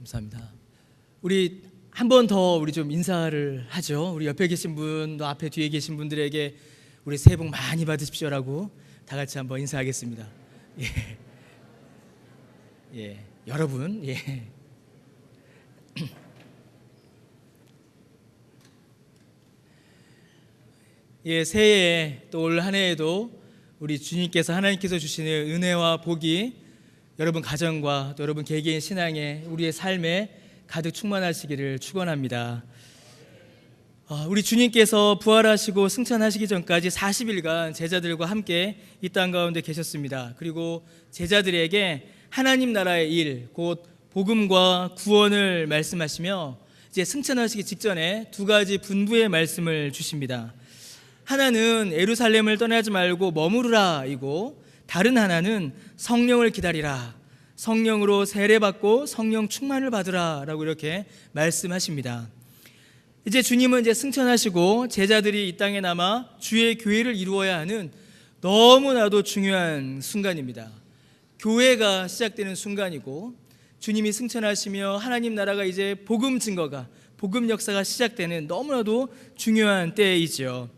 감사합니다. 우리 한 번 더 우리 좀 인사를 하죠. 우리 옆에 계신 분, 또 앞에 뒤에 계신 분들에게 우리 새해 복 많이 받으십시오라고 다 같이 한번 인사하겠습니다. 예, 예, 여러분, 예. 예, 새해에 또 올 한 해에도 우리 주님께서 하나님께서 주시는 은혜와 복이 여러분 가정과 또 여러분 개개인 신앙에 우리의 삶에 가득 충만하시기를 축원합니다. 우리 주님께서 부활하시고 승천하시기 전까지 40일간 제자들과 함께 이 땅 가운데 계셨습니다. 그리고 제자들에게 하나님 나라의 일, 곧 복음과 구원을 말씀하시며 이제 승천하시기 직전에 두 가지 분부의 말씀을 주십니다. 하나는 예루살렘을 떠나지 말고 머무르라 이고, 다른 하나는 성령을 기다리라, 성령으로 세례받고 성령 충만을 받으라 라고 이렇게 말씀하십니다. 이제 주님은 이제 승천하시고 제자들이 이 땅에 남아 주의 교회를 이루어야 하는 너무나도 중요한 순간입니다. 교회가 시작되는 순간이고, 주님이 승천하시며 하나님 나라가 이제 복음 증거가, 복음 역사가 시작되는 너무나도 중요한 때이죠.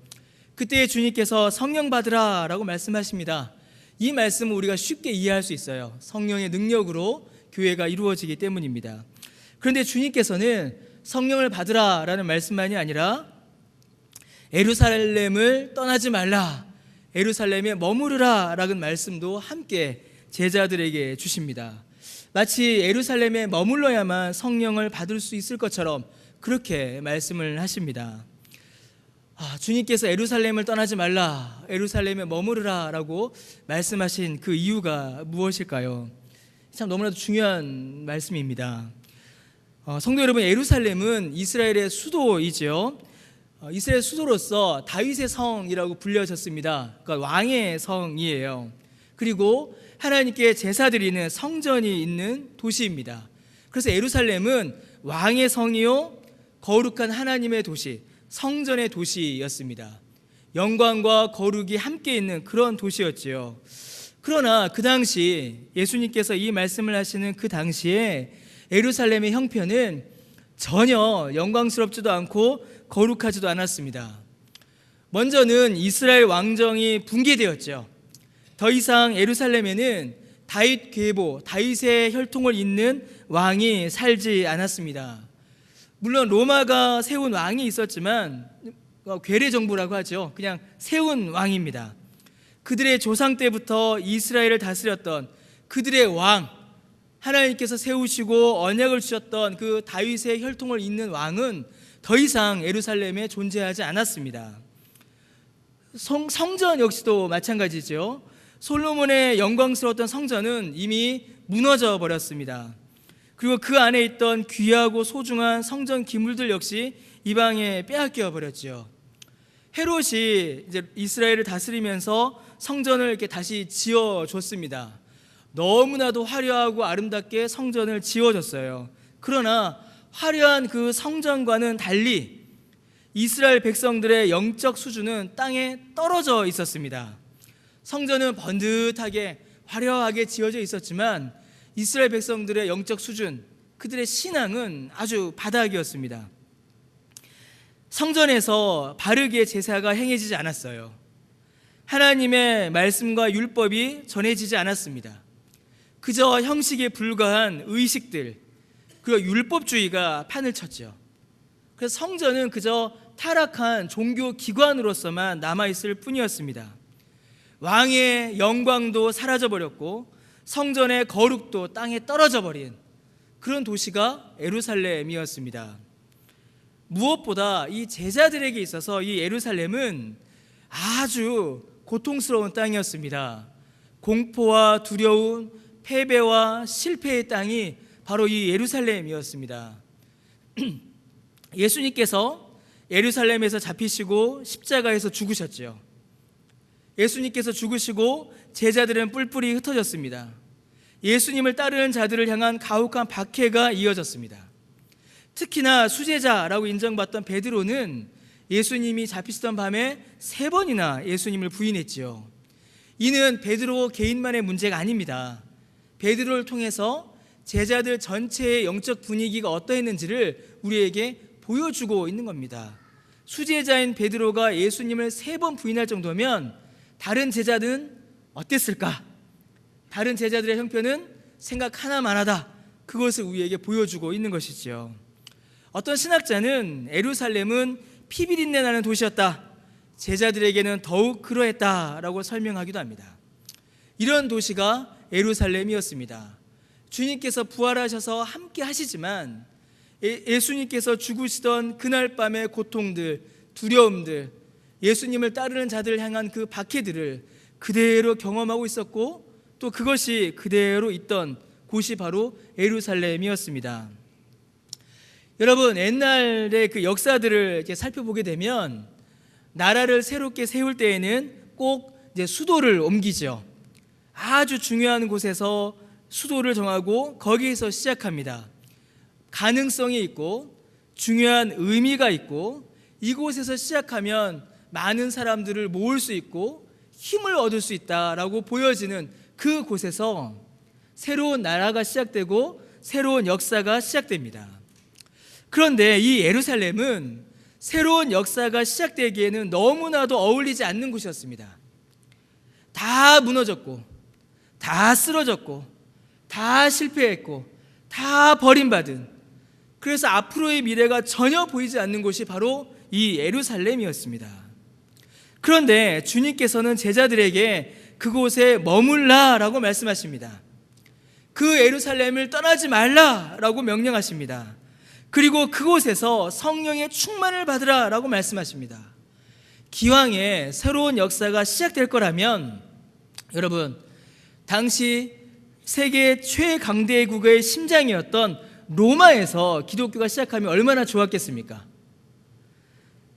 그때 주님께서 성령 받으라 라고 말씀하십니다. 이 말씀은 우리가 쉽게 이해할 수 있어요. 성령의 능력으로 교회가 이루어지기 때문입니다. 그런데 주님께서는 성령을 받으라 라는 말씀만이 아니라 예루살렘을 떠나지 말라, 예루살렘에 머무르라 라는 말씀도 함께 제자들에게 주십니다. 마치 예루살렘에 머물러야만 성령을 받을 수 있을 것처럼 그렇게 말씀을 하십니다. 주님께서 예루살렘을 떠나지 말라, 예루살렘에 머무르라 라고 말씀하신 그 이유가 무엇일까요? 참 너무나도 중요한 말씀입니다. 성도 여러분, 예루살렘은 이스라엘의 수도이죠. 이스라엘 수도로서 다윗의 성이라고 불려졌습니다. 그러니까 왕의 성이에요. 그리고 하나님께 제사 드리는 성전이 있는 도시입니다. 그래서 예루살렘은 왕의 성이요 거룩한 하나님의 도시, 성전의 도시였습니다. 영광과 거룩이 함께 있는 그런 도시였지요. 그러나 그 당시 예수님께서 이 말씀을 하시는 그 당시에 예루살렘의 형편은 전혀 영광스럽지도 않고 거룩하지도 않았습니다. 먼저는 이스라엘 왕정이 붕괴되었죠. 더 이상 예루살렘에는 다윗 계보, 다윗의 혈통을 잇는 왕이 살지 않았습니다. 물론 로마가 세운 왕이 있었지만 괴뢰 정부라고 하죠. 그냥 세운 왕입니다. 그들의 조상 때부터 이스라엘을 다스렸던 그들의 왕, 하나님께서 세우시고 언약을 주셨던 그 다윗의 혈통을 잇는 왕은 더 이상 예루살렘에 존재하지 않았습니다. 성전 역시도 마찬가지죠. 솔로몬의 영광스러웠던 성전은 이미 무너져 버렸습니다. 그리고 그 안에 있던 귀하고 소중한 성전 기물들 역시 이방에 빼앗겨 버렸죠. 헤롯이 이제 이스라엘을 다스리면서 성전을 이렇게 다시 지어줬습니다. 너무나도 화려하고 아름답게 성전을 지어줬어요. 그러나 화려한 그 성전과는 달리 이스라엘 백성들의 영적 수준은 땅에 떨어져 있었습니다. 성전은 번듯하게 화려하게 지어져 있었지만 이스라엘 백성들의 영적 수준, 그들의 신앙은 아주 바닥이었습니다. 성전에서 바르게 제사가 행해지지 않았어요. 하나님의 말씀과 율법이 전해지지 않았습니다. 그저 형식에 불과한 의식들, 그리고 율법주의가 판을 쳤죠. 그래서 성전은 그저 타락한 종교 기관으로서만 남아있을 뿐이었습니다. 왕의 영광도 사라져버렸고 성전의 거룩도 땅에 떨어져 버린 그런 도시가 예루살렘이었습니다. 무엇보다 이 제자들에게 있어서 이 예루살렘은 아주 고통스러운 땅이었습니다. 공포와 두려움, 패배와 실패의 땅이 바로 이 예루살렘이었습니다. 예수님께서 예루살렘에서 잡히시고 십자가에서 죽으셨죠. 예수님께서 죽으시고 제자들은 뿔뿔이 흩어졌습니다. 예수님을 따르는 자들을 향한 가혹한 박해가 이어졌습니다. 특히나 수제자라고 인정받던 베드로는 예수님이 잡히시던 밤에 3번이나 예수님을 부인했지요. 이는 베드로 개인만의 문제가 아닙니다. 베드로를 통해서 제자들 전체의 영적 분위기가 어떠했는지를 우리에게 보여주고 있는 겁니다. 수제자인 베드로가 예수님을 3번 부인할 정도면 다른 제자들은 어땠을까? 다른 제자들의 형편은 생각 하나만 하다. 그것을 우리에게 보여주고 있는 것이지요. 어떤 신학자는 예루살렘은 피비린내 나는 도시였다. 제자들에게는 더욱 그러했다라고 설명하기도 합니다. 이런 도시가 예루살렘이었습니다. 주님께서 부활하셔서 함께 하시지만 예수님께서 죽으시던 그날 밤의 고통들, 두려움들, 예수님을 따르는 자들을 향한 그 박해들을 그대로 경험하고 있었고 또 그것이 그대로 있던 곳이 바로 예루살렘이었습니다. 여러분, 옛날의 그 역사들을 이렇게 살펴보게 되면 나라를 새롭게 세울 때에는 꼭 이제 수도를 옮기죠. 아주 중요한 곳에서 수도를 정하고 거기에서 시작합니다. 가능성이 있고 중요한 의미가 있고 이곳에서 시작하면 많은 사람들을 모을 수 있고 힘을 얻을 수 있다라고 보여지는 그곳에서 새로운 나라가 시작되고 새로운 역사가 시작됩니다. 그런데 이 예루살렘은 새로운 역사가 시작되기에는 너무나도 어울리지 않는 곳이었습니다. 다 무너졌고 다 쓰러졌고 다 실패했고 다 버림받은, 그래서 앞으로의 미래가 전혀 보이지 않는 곳이 바로 이 예루살렘이었습니다. 그런데 주님께서는 제자들에게 그곳에 머물라라고 말씀하십니다. 그 예루살렘을 떠나지 말라라고 명령하십니다. 그리고 그곳에서 성령의 충만을 받으라라고 말씀하십니다. 기왕에 새로운 역사가 시작될 거라면 여러분, 당시 세계 최강대국의 심장이었던 로마에서 기독교가 시작하면 얼마나 좋았겠습니까?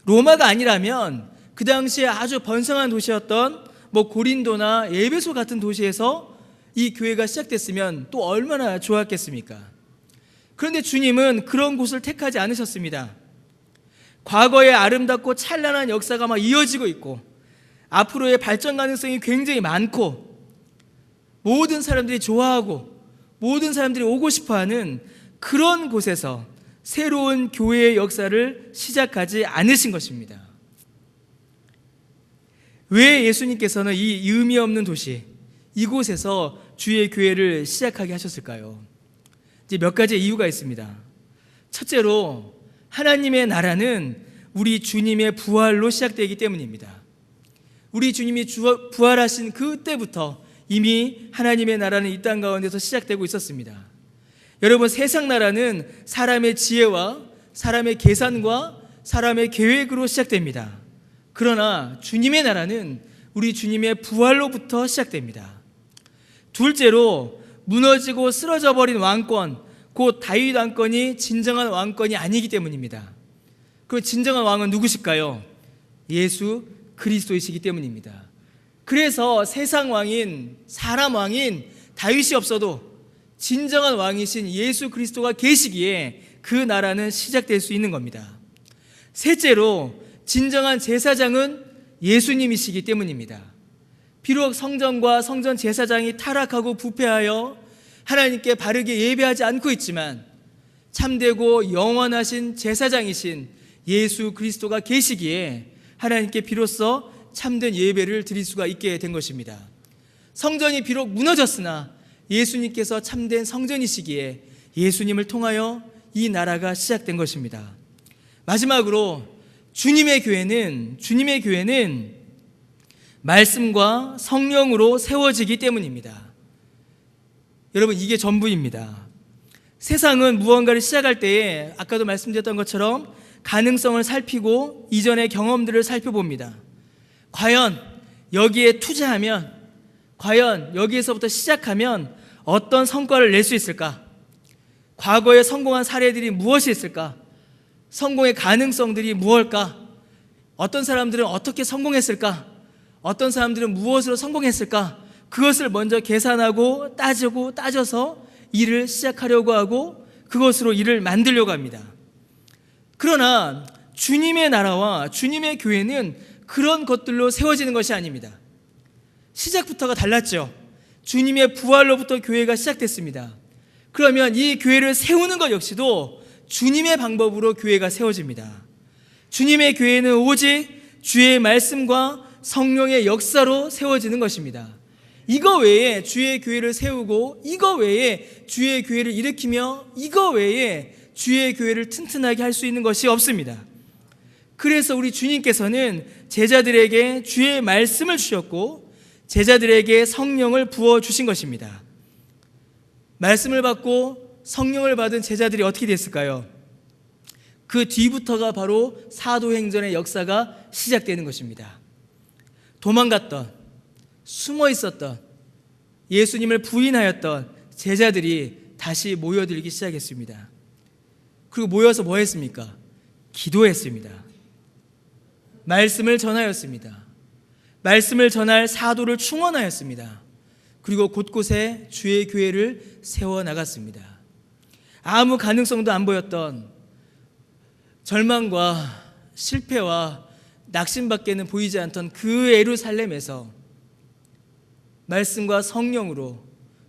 로마가 아니라면 그 당시에 아주 번성한 도시였던 고린도나 에베소 같은 도시에서 이 교회가 시작됐으면 또 얼마나 좋았겠습니까? 그런데 주님은 그런 곳을 택하지 않으셨습니다. 과거의 아름답고 찬란한 역사가 막 이어지고 있고 앞으로의 발전 가능성이 굉장히 많고 모든 사람들이 좋아하고 모든 사람들이 오고 싶어하는 그런 곳에서 새로운 교회의 역사를 시작하지 않으신 것입니다. 왜 예수님께서는 이 의미 없는 도시, 이곳에서 주의 교회를 시작하게 하셨을까요? 이제 몇 가지 이유가 있습니다. 첫째로 하나님의 나라는 우리 주님의 부활로 시작되기 때문입니다. 우리 주님이 부활하신 그때부터 이미 하나님의 나라는 이 땅 가운데서 시작되고 있었습니다. 여러분, 세상 나라는 사람의 지혜와 사람의 계산과 사람의 계획으로 시작됩니다. 그러나 주님의 나라는 우리 주님의 부활로부터 시작됩니다. 둘째로 무너지고 쓰러져 버린 왕권, 곧 다윗 왕권이 진정한 왕권이 아니기 때문입니다. 그 진정한 왕은 누구실까요? 예수 그리스도이시기 때문입니다. 그래서 세상 왕인, 사람 왕인 다윗이 없어도 진정한 왕이신 예수 그리스도가 계시기에 그 나라는 시작될 수 있는 겁니다. 셋째로 진정한 제사장은 예수님이시기 때문입니다. 비록 성전과 성전 제사장이 타락하고 부패하여 하나님께 바르게 예배하지 않고 있지만 참되고 영원하신 제사장이신 예수 그리스도가 계시기에 하나님께 비로소 참된 예배를 드릴 수가 있게 된 것입니다. 성전이 비록 무너졌으나 예수님께서 참된 성전이시기에 예수님을 통하여 이 나라가 시작된 것입니다. 마지막으로 주님의 교회는 말씀과 성령으로 세워지기 때문입니다. 여러분, 이게 전부입니다. 세상은 무언가를 시작할 때에 아까도 말씀드렸던 것처럼 가능성을 살피고 이전의 경험들을 살펴봅니다. 과연 여기에 투자하면, 과연 여기에서부터 시작하면 어떤 성과를 낼 수 있을까? 과거에 성공한 사례들이 무엇이 있을까? 성공의 가능성들이 무엇일까? 어떤 사람들은 어떻게 성공했을까? 어떤 사람들은 무엇으로 성공했을까? 그것을 먼저 계산하고 따져서 일을 시작하려고 하고 그것으로 일을 만들려고 합니다. 그러나 주님의 나라와 주님의 교회는 그런 것들로 세워지는 것이 아닙니다. 시작부터가 달랐죠. 주님의 부활로부터 교회가 시작됐습니다. 그러면 이 교회를 세우는 것 역시도 주님의 방법으로 교회가 세워집니다. 주님의 교회는 오직 주의 말씀과 성령의 역사로 세워지는 것입니다. 이거 외에 주의 교회를 세우고, 이거 외에 주의 교회를 일으키며, 이거 외에 주의 교회를 튼튼하게 할 수 있는 것이 없습니다. 그래서 우리 주님께서는 제자들에게 주의 말씀을 주셨고 제자들에게 성령을 부어주신 것입니다. 말씀을 받고 성령을 받은 제자들이 어떻게 됐을까요? 그 뒤부터가 바로 사도행전의 역사가 시작되는 것입니다. 도망갔던, 숨어 있었던, 예수님을 부인하였던 제자들이 다시 모여들기 시작했습니다. 그리고 모여서 뭐 했습니까? 기도했습니다. 말씀을 전하였습니다. 말씀을 전할 사도를 충원하였습니다. 그리고 곳곳에 주의 교회를 세워나갔습니다. 아무 가능성도 안 보였던 절망과 실패와 낙심밖에는 보이지 않던 그 예루살렘에서 말씀과 성령으로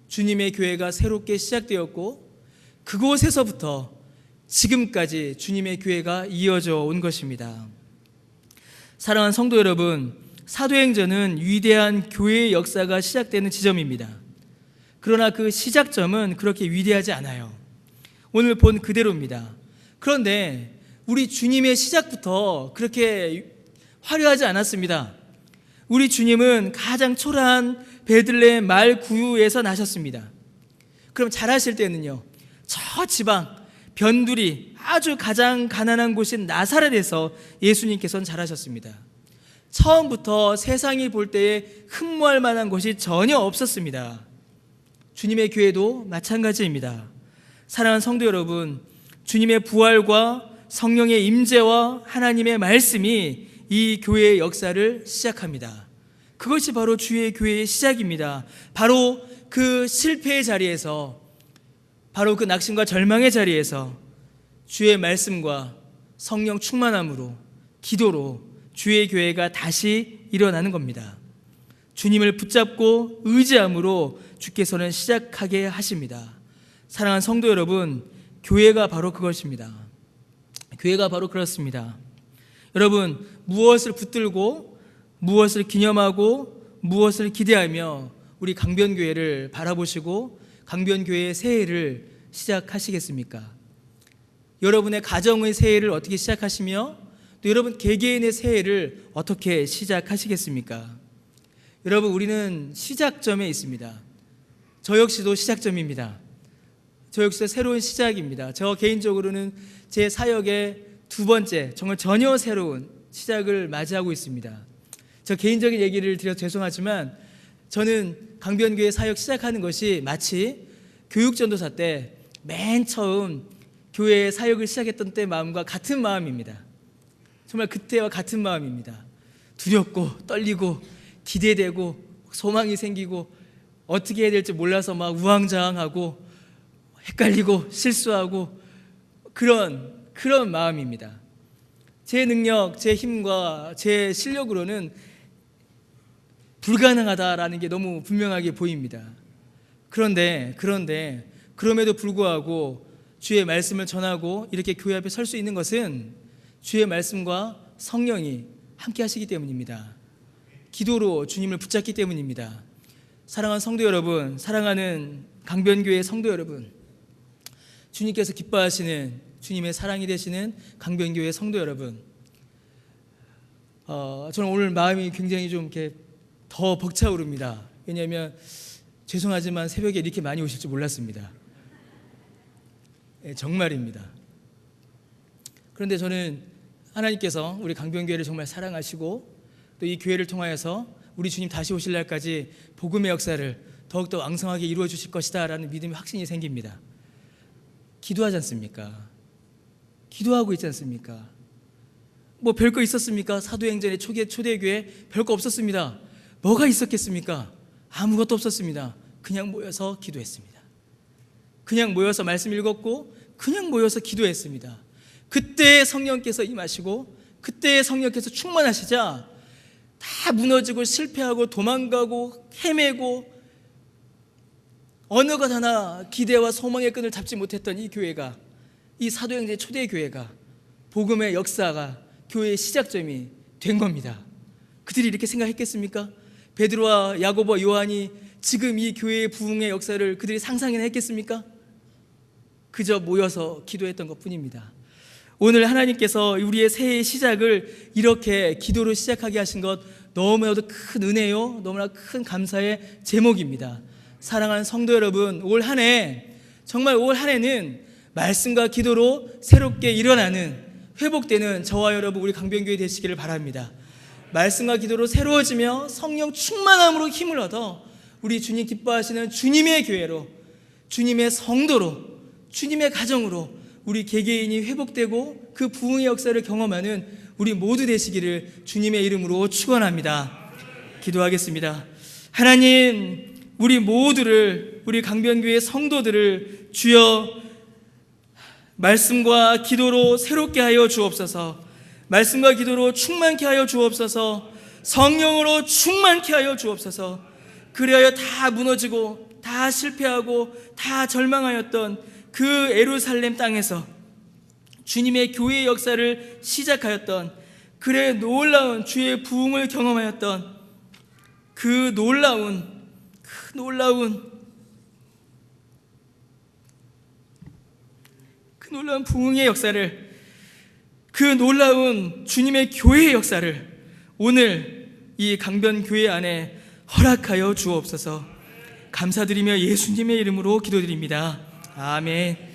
주님의 교회가 새롭게 시작되었고, 그곳에서부터 지금까지 주님의 교회가 이어져 온 것입니다. 사랑하는 성도 여러분, 사도행전은 위대한 교회의 역사가 시작되는 지점입니다. 그러나 그 시작점은 그렇게 위대하지 않아요. 오늘 본 그대로입니다. 그런데 우리 주님의 시작부터 그렇게 화려하지 않았습니다. 우리 주님은 가장 초라한 베들레헴 말 구유에서 나셨습니다. 그럼 자라실 때는요, 저 지방 변두리 아주 가장 가난한 곳인 나사렛에서 예수님께서는 자라셨습니다. 처음부터 세상이 볼 때에 흠모할 만한 것이 전혀 없었습니다. 주님의 교회도 마찬가지입니다. 사랑하는 성도 여러분, 주님의 부활과 성령의 임재와 하나님의 말씀이 이 교회의 역사를 시작합니다. 그것이 바로 주의 교회의 시작입니다. 바로 그 실패의 자리에서, 바로 그 낙심과 절망의 자리에서 주의 말씀과 성령 충만함으로, 기도로 주의 교회가 다시 일어나는 겁니다. 주님을 붙잡고 의지함으로 주께서는 시작하게 하십니다. 사랑하는 성도 여러분, 교회가 바로 그것입니다. 교회가 바로 그렇습니다. 여러분, 무엇을 붙들고 무엇을 기념하고 무엇을 기대하며 우리 강변교회를 바라보시고 강변교회의 새해를 시작하시겠습니까? 여러분의 가정의 새해를 어떻게 시작하시며 또 여러분 개개인의 새해를 어떻게 시작하시겠습니까? 여러분, 우리는 시작점에 있습니다. 저 역시도 시작점입니다. 저 역시도 새로운 시작입니다. 저 개인적으로는 제 사역의 두 번째, 정말 전혀 새로운 시작을 맞이하고 있습니다. 저 개인적인 얘기를 드려서 죄송하지만 저는 강변교회 사역 시작하는 것이 마치 교육전도사 때 맨 처음 교회 사역을 시작했던 때 마음과 같은 마음입니다. 정말 그때와 같은 마음입니다. 두렵고 떨리고 기대되고 소망이 생기고 어떻게 해야 될지 몰라서 막 우왕좌왕하고 헷갈리고 실수하고 그런 마음입니다. 제 능력, 제 힘과 제 실력으로는 불가능하다라는 게 너무 분명하게 보입니다. 그런데 그럼에도 불구하고 주의 말씀을 전하고 이렇게 교회 앞에 설 수 있는 것은 주의 말씀과 성령이 함께 하시기 때문입니다. 기도로 주님을 붙잡기 때문입니다. 사랑하는 성도 여러분, 사랑하는 강변교회 성도 여러분, 주님께서 기뻐하시는 주님의 사랑이 되시는 강변교회 성도 여러분, 저는 오늘 마음이 굉장히 좀 이렇게 더 벅차오릅니다. 왜냐하면 죄송하지만 새벽에 이렇게 많이 오실 줄 몰랐습니다. 네, 정말입니다. 그런데 저는 하나님께서 우리 강변교회를 정말 사랑하시고 또 이 교회를 통하여서 우리 주님 다시 오실 날까지 복음의 역사를 더욱더 왕성하게 이루어 주실 것이다 라는 믿음의 확신이 생깁니다. 기도하지 않습니까? 기도하고 있지 않습니까? 뭐 별거 있었습니까? 사도행전의 초대교회 별거 없었습니다. 뭐가 있었겠습니까? 아무것도 없었습니다. 그냥 모여서 기도했습니다. 그냥 모여서 말씀 읽었고 그냥 모여서 기도했습니다. 그때 성령께서 임하시고 그때 성령께서 충만하시자 다 무너지고 실패하고 도망가고 헤매고 어느 것 하나 기대와 소망의 끈을 잡지 못했던 이 교회가, 이 사도행전의 초대 교회가, 복음의 역사가 교회의 시작점이 된 겁니다. 그들이 이렇게 생각했겠습니까? 베드로와 야고보와 요한이 지금 이 교회의 부흥의 역사를 그들이 상상이나 했겠습니까? 그저 모여서 기도했던 것뿐입니다. 오늘 하나님께서 우리의 새해의 시작을 이렇게 기도로 시작하게 하신 것 너무나도 큰 은혜요, 너무나 큰 감사의 제목입니다. 사랑하는 성도 여러분, 올 한 해, 정말 올 한 해는 말씀과 기도로 새롭게 일어나는, 회복되는 저와 여러분 우리 강변교회 되시기를 바랍니다. 말씀과 기도로 새로워지며 성령 충만함으로 힘을 얻어 우리 주님 기뻐하시는 주님의 교회로, 주님의 성도로, 주님의 가정으로 우리 개개인이 회복되고 그 부흥의 역사를 경험하는 우리 모두 되시기를 주님의 이름으로 축원합니다. 기도하겠습니다. 하나님, 우리 모두를, 우리 강변교회 성도들을 주여 말씀과 기도로 새롭게 하여 주옵소서. 말씀과 기도로 충만케 하여 주옵소서. 성령으로 충만케 하여 주옵소서. 그리하여 다 무너지고 다 실패하고 다 절망하였던 그 예루살렘 땅에서 주님의 교회의 역사를 시작하였던, 그래 놀라운 주의 부흥을 경험하였던 그 놀라운 부흥의 역사를, 그 놀라운 주님의 교회의 역사를 오늘 이 강변교회 안에 허락하여 주옵소서. 감사드리며 예수님의 이름으로 기도드립니다. 아멘.